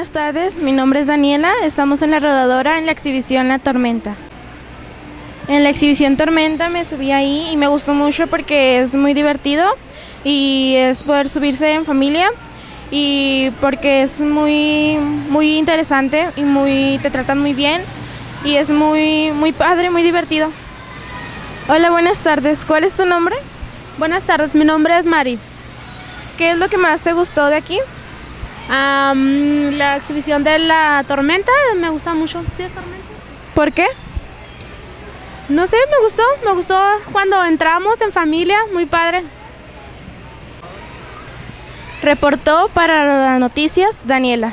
buenas tardes, mi nombre es Daniela, estamos en la rodadora en la exhibición La Tormenta. En la exhibición Tormenta me subí ahí y me gustó mucho porque es muy divertido y es poder subirse en familia y porque es muy interesante y te tratan muy bien y es muy padre, muy divertido. Hola, buenas tardes, ¿cuál es tu nombre? Buenas tardes, mi nombre es Mari. ¿Qué es lo que más te gustó de aquí? La exhibición de La Tormenta me gusta mucho. ¿Sí es Tormenta? ¿Por qué? No sé, me gustó cuando entramos en familia, muy padre. Reportó para las noticias Daniela.